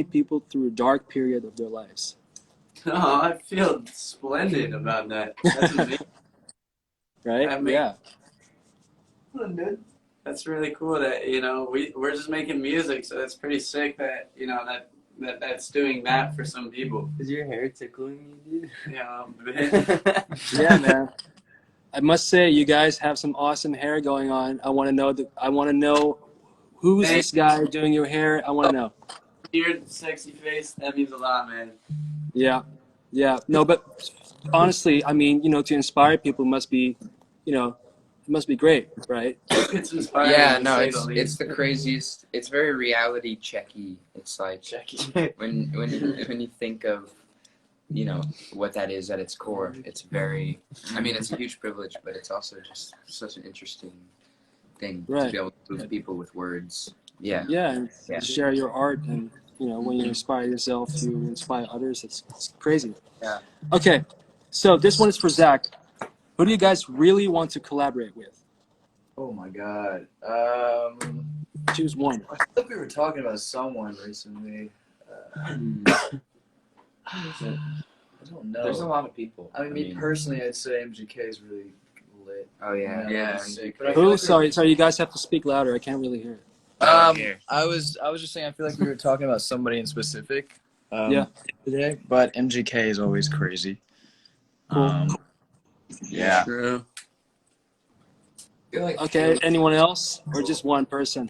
people through a dark period of their lives. Oh, I feel splendid about that. That's amazing. Right? I mean, Yeah. that's really cool that, we're just making music, so it's pretty sick that, that's doing that for some people. Is your hair tickling you, dude? Yeah, Yeah, man. I must say, you guys have some awesome hair going on. I want to know who's Hey, this guy doing your hair. I want to know. your sexy face, that means a lot, man. Yeah, yeah. No, but honestly, I mean, to inspire people must be, it must be great, right? It's inspiring Yeah, to no, say the it's least. the craziest. It's very reality checky. It's like when you think of what that is at its core. It's very. I mean, it's a huge privilege, but it's also just such an interesting thing to Right. be able to move people with words. Yeah. Yeah, and Yeah. share your art, and when you inspire yourself, you inspire others. It's crazy. Yeah. Okay, so this one is for Zach. Who do you guys really want to collaborate with? Oh my God. Choose one. I think we were talking about someone recently. I don't know. There's a lot of people. I mean, me personally, I'd say MGK is really lit. Oh yeah. Yeah. Sick. But I feel Who? like Sorry, you guys have to speak louder. I can't really hear it. I was just saying, I feel like we were talking about somebody in specific. Yeah. Today, but MGK is always crazy. Cool. Yeah. True. Okay, anyone else? Or just one person?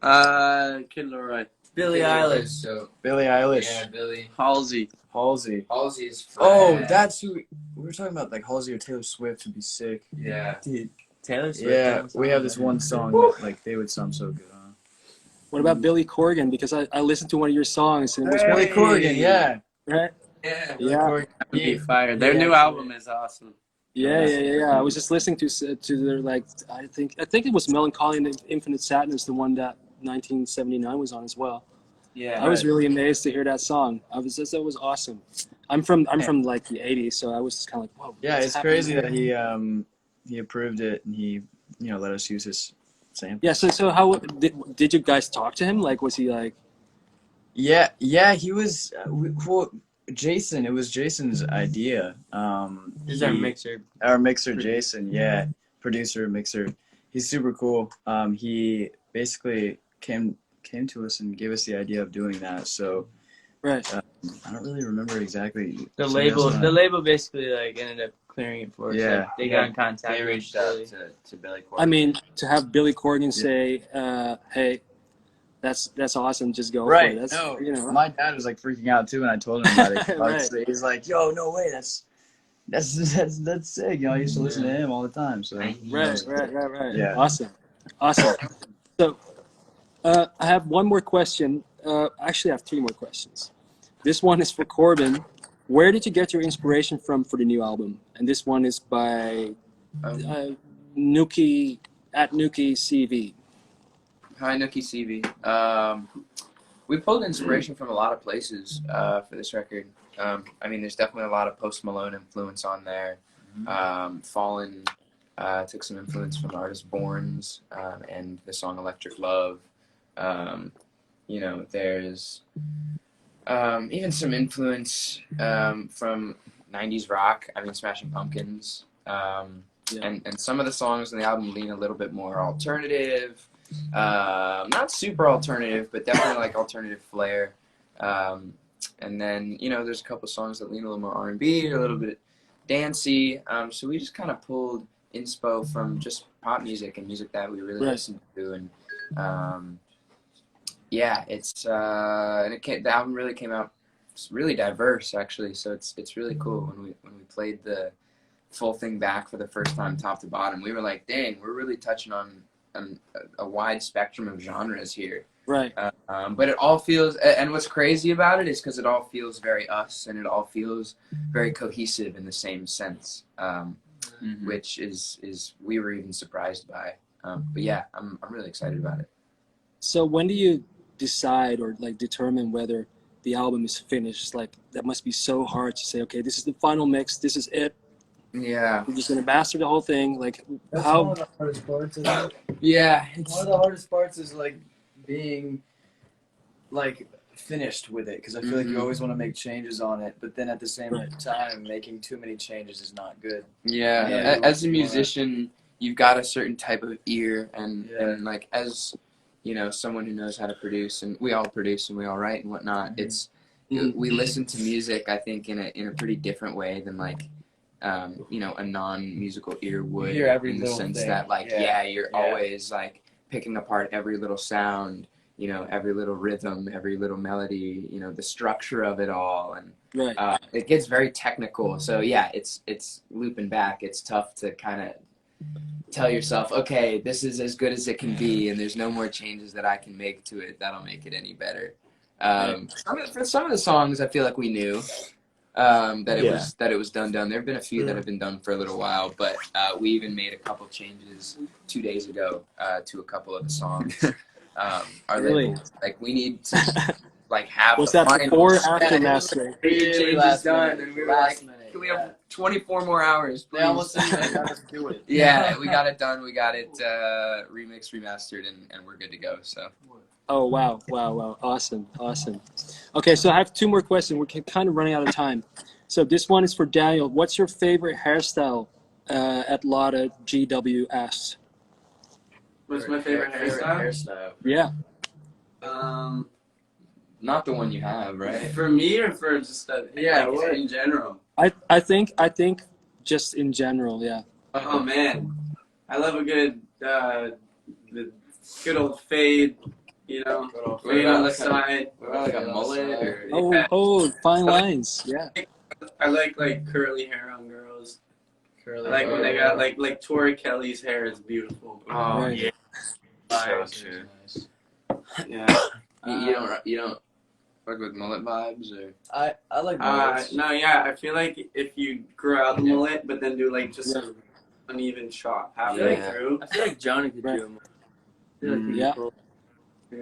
Kid Leroy. Billie Eilish. So Billie Eilish. yeah, Billie. Halsey. Halsey. Halsey is. Oh, that's who we were talking about. Like Halsey or Taylor Swift would be sick. Yeah. Dude, Taylor Swift. Yeah, we have this one song that, like, they would sound so good on. What about Billy Corgan? Because I listened to one of your songs and it was Billy Corgan, yeah. right. Yeah. Billy Yeah. Corgan. Be fired. Their Yeah. new album is awesome. Yeah. I was just listening to their I think it was Melancholy and Infinite Sadness, the one that 1979 was on as well. Yeah. I was really amazed to hear that song. That was awesome. I'm from like the '80s, so I was just kind of like, whoa. Yeah, what's it's happening crazy here? that he approved it and he let us use his sample. Yeah. So how did you guys talk to him? Like, was he like? Yeah, he was. Jason, it was Jason's idea. This is our mixer. Our mixer, Jason. Yeah, producer, mixer. He's super cool. He basically came to us and gave us the idea of doing that. So, Right. I don't really remember exactly. The label basically like ended up clearing it for us. Yeah. Like, they got in contact. They with reached out Billy. to Billy Corgan. I mean, to have Billy Corgan say, "Hey, that's awesome. Just go Right. for it." That's, No, my dad was like freaking out too when I told him about it. Right. He's like, "Yo, no way, that's sick." I used to listen to him all the time. So Right. Yeah. Awesome. So, I have one more question. Actually, I have three more questions. This one is for Corbin. Where did you get your inspiration from for the new album? And this one is by Nuki at Nuki CV. Hi, Nookie CV. We pulled inspiration from a lot of places for this record. I mean, there's definitely a lot of Post Malone influence on there. Fallen took some influence from the artist Borns and the song Electric Love. There's even some influence from 90s rock. I mean, Smashing Pumpkins. And some of the songs on the album lean a little bit more alternative. Not super alternative, but definitely like alternative flair. And then, there's a couple songs that lean a little more R&B, a little bit dancey. So we just kind of pulled inspo from just pop music and music that we really listened to. And the album really came out really diverse, actually. So it's really cool when we played the full thing back for the first time, top to bottom. We were like, dang, we're really touching on a wide spectrum of genres here. Right. But it all feels, and what's crazy about it is because it all feels very us, and it all feels very cohesive in the same sense, which is we were even surprised by. But yeah, I'm really excited about it. So when do you decide or like determine whether the album is finished? Like, that must be so hard to say, okay, this is the final mix, this is it. Yeah. We're just gonna master the whole thing. Like, That's how? one of the hardest parts. Isn't it? Yeah. One of the hardest parts is like being like finished with it, because I feel like you always want to make changes on it, but then at the same time, making too many changes is not good. Yeah, as a musician, you've got a certain type of ear, and like as you know, someone who knows how to produce, and we all produce and we all write and whatnot. It's we listen to music, I think, in a pretty different way than like you know, a non-musical ear would, You hear every in the little sense thing. that like you're always like picking apart every little sound, you know, every little rhythm, every little melody, you know, the structure of it all, and it gets very technical. So yeah, it's looping back. It's tough to kind of tell yourself, okay, this is as good as it can be, and there's no more changes that I can make to it that'll make it any better. For some of the songs, I feel like we knew that it was done. There have been a few that have been done for a little while, but we even made a couple changes 2 days ago to a couple of the songs. Our label, like, we need to like have Was the that final before or after mastering? changes done, and we were like, can we have 24 more hours, please? They almost didn't let us do it. Yeah, we got it done. We got it remixed, remastered, and we're good to go. So. Oh, wow. Awesome. Okay, so I have 2 more questions. We're kind of running out of time. So this one is for Daniel. What's your favorite hairstyle at Lotta GWS? What's my favorite hairstyle? Yeah. Not the one you have, right? For me or for just in general? I think just in general, yeah. Oh man, I love a good the good old fade. You know, fade on the side. Like a mullet or Oh, fine lines. Yeah. I like curly hair on girls. Curly I like hair. when they got like Tori Kelly's hair is beautiful. Oh Right. yeah. So true. Yeah. You don't work with mullet vibes, or I like mullets. No, yeah. I feel like if you grow out the mullet, but then do like just an uneven shot halfway through. I feel like Johnny could do it. I feel like he'd be Yeah. cool.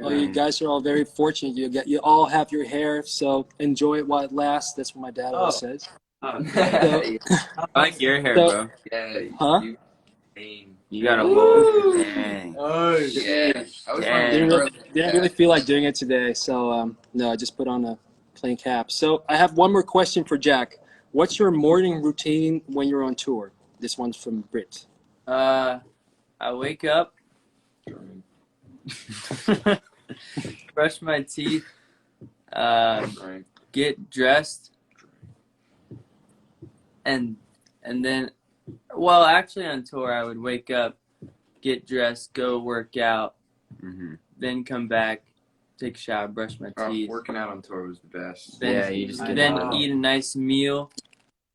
Oh, you guys are all very fortunate. You all have your hair, so enjoy it while it lasts. That's what my dad always says. I like your hair, So- bro. yeah, Huh? You got a whole dang. Oh, Yeah. I was Dang. Didn't really feel like doing it today, so no, I just put on a plain cap. So I have one more question for Jack. What's your morning routine when you're on tour? This one's from Brit. I wake up, brush my teeth, get dressed, and then, well, actually on tour I would wake up, get dressed, go work out, then come back, take a shower, brush my teeth, working out on tour was the best. then, you just then eat a nice meal,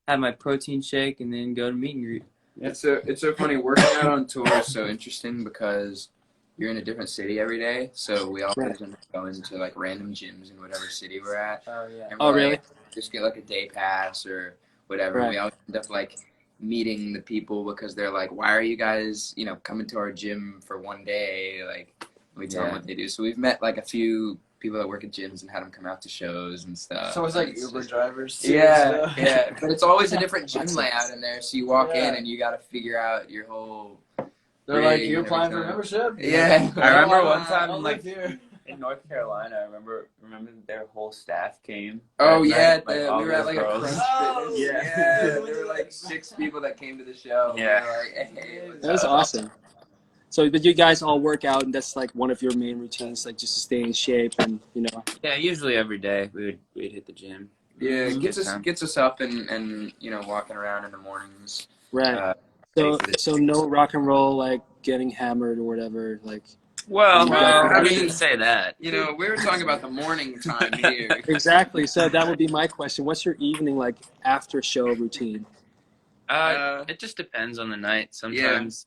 have my protein shake, and then go to meet and greet. It's so funny. Working out on tour is so interesting because you're in a different city every day. So we all end up going to like random gyms in whatever city we're at. Oh yeah. And Oh, we're really? like, just get like a day pass or whatever. Right. We all end up like meeting the people because they're like, why are you guys, you know, coming to our gym for one day? Like, we tell them what they do. So we've met like a few people that work at gyms and had them come out to shows and stuff. So it's like It's Uber just- drivers too. Yeah, so. yeah. But it's always a different gym layout in there. So you walk Yeah. in and you got to figure out your whole. They're like, rig you and applying for everything. membership? Yeah. I remember Oh, one time, I'll like, live here. in North Carolina, I remember their whole staff came. Oh that yeah, night, like, all we were the at like girls. a Crunch Oh, Fitness. yeah. There were like 6 people that came to the show. Yeah. We were like, hey, what's That was up? awesome. So, but you guys all work out, and that's like one of your main routines, like just to stay in shape, and you know. Yeah, usually every day we'd hit the gym. Yeah, it Good time. gets us up and you know, walking around in the mornings. Right. So no rock and roll, like getting hammered or whatever, like. Well, I I mean, didn't say that. You know, we were talking about the morning time here. Exactly. So that would be my question. What's your evening like after show routine? It just depends on the night. Sometimes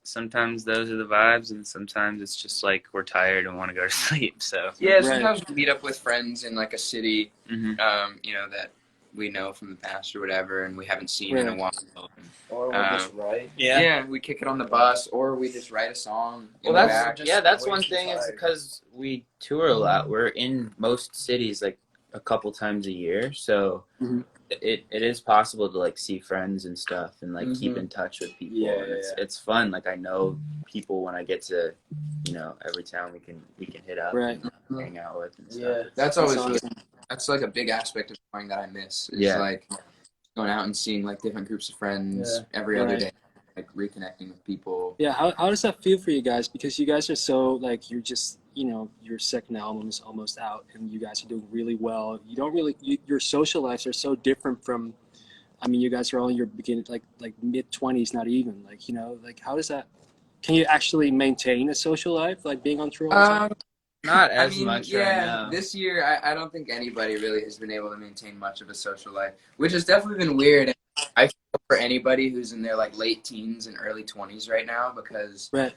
those are the vibes, and sometimes it's just like we're tired and want to go to sleep. So Yeah, Right. sometimes we meet up with friends in like a city, Mhm. you know, that we know from the past or whatever, and we haven't seen in a Right. while. Or we'll just write. Yeah, we kick it on the bus, or we just write a song. Well, in the that's back. that's way one too thing is tired. because we tour a lot. We're in most cities like a couple times a year, so Mhm. it is possible to like see friends and stuff and like keep in touch with people. Yeah, and it's fun. Like I know people when I get to, you know, every town we can hit up Right. and hang out with and stuff. Yeah. That's always That's good. awesome. That's like a big aspect of touring that I miss. Is Yeah. like going out and seeing like different groups of friends every other Right. day, like reconnecting with people. Yeah, how does that feel for you guys? Because you guys are so like you're just your second album is almost out and you guys are doing really well. You don't really your social lives are so different from. I mean, you guys are all in your beginning like mid-20s, not even like like how does that? Can you actually maintain a social life like being on tour all the time? Not I as mean, much yeah, right now. this year I don't think anybody really has been able to maintain much of a social life, which has definitely been weird. And I feel for anybody who's in their like late teens and early 20s right now, because Right.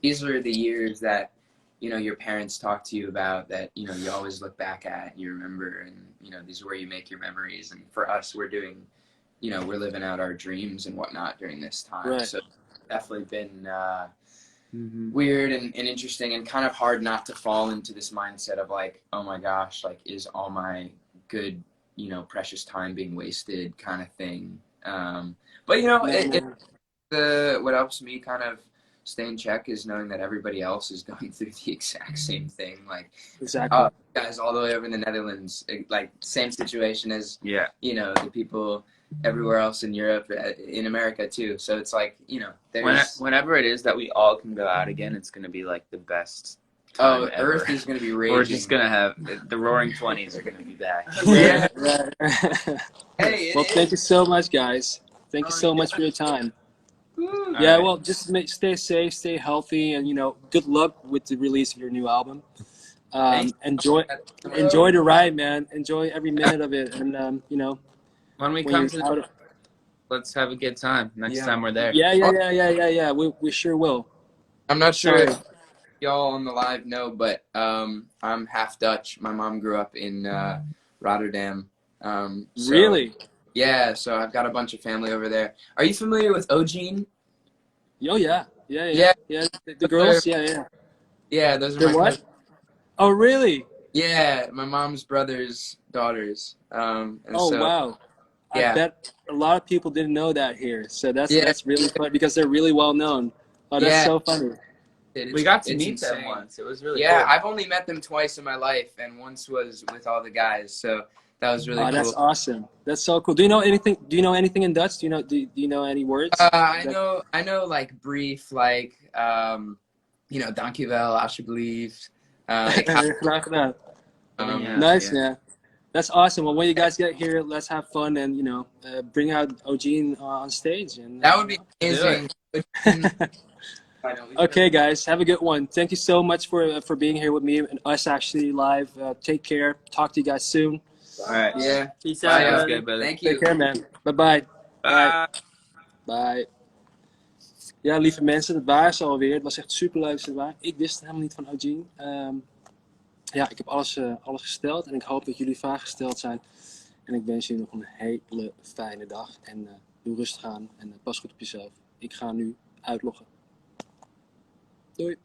these are the years that your parents talk to you about, that you always look back at and you remember, and these are where you make your memories. And for us, we're doing, we're living out our dreams and whatnot during this time. Right. So it's definitely been Mm-hmm. weird and interesting, and kind of hard not to fall into this mindset of like, oh my gosh, like is all my good precious time being wasted kind of thing. But what helps me kind of stay in check is knowing that everybody else is going through the exact same thing. Like, Exactly. guys all the way over in the Netherlands, like same situation as Yeah. the people everywhere else in Europe, in America too. So it's like there's Whenever it is that we all can go out again, it's gonna be like the best time ever. Earth is gonna be raging. We're just gonna have the Roaring 20s are gonna be back. Yeah. Right. Hey, Well, thank you so much, guys. Thank you so much for your time. Woo. Yeah, right. well, just stay safe, stay healthy, and good luck with the release of your new album. Enjoy the ride, man. Enjoy every minute of it, and When we when come you're to the, out. let's have a good time next Yeah. time we're there. Yeah. We sure will. I'm not sure Sorry. if y'all on the live know, but I'm half Dutch. My mom grew up in Rotterdam. So, Really? yeah, so I've got a bunch of family over there. Are you familiar with Ogene? Oh yeah. Yeah. The girls. Yeah. Yeah, those are They're my what? cousins. Oh really? Yeah, my mom's brother's daughters. And Oh so wow. I yeah, bet a lot of people didn't know that here. So that's yeah, really funny because they're really well known. Oh, that's yeah. so funny. We got to It's meet them insane. once. It was really Yeah, cool. I've only met them twice in my life, and once was with all the guys. So that was really Oh, cool. that's awesome. That's so cool. Do you know anything? Do you know anything in Dutch? Do you know any words? I know like brief, like dankjewel, alsjeblieft. Ik hou, Graag gedaan. Yeah. Nice, man. That's awesome. Well, when you guys get here, let's have fun and bring out Ogene on stage. And that would be Do amazing. okay, guys, have a good one. Thank you so much for being here with me and us actually live. Take care. Talk to you guys soon. All right. Yeah. Peace Bye, out, y'all. brother. Good, brother. Thank you. Take care, man. Bye-bye. Bye. Bye. Ja, lieve mensen, dat waren ze alweer. Het was echt super leuk. Ik wist het helemaal niet van Ogene. Ja, ik heb alles gesteld en ik hoop dat jullie vragen gesteld zijn. En ik wens jullie nog een hele fijne dag. En doe rustig aan en pas goed op jezelf. Ik ga nu uitloggen. Doei.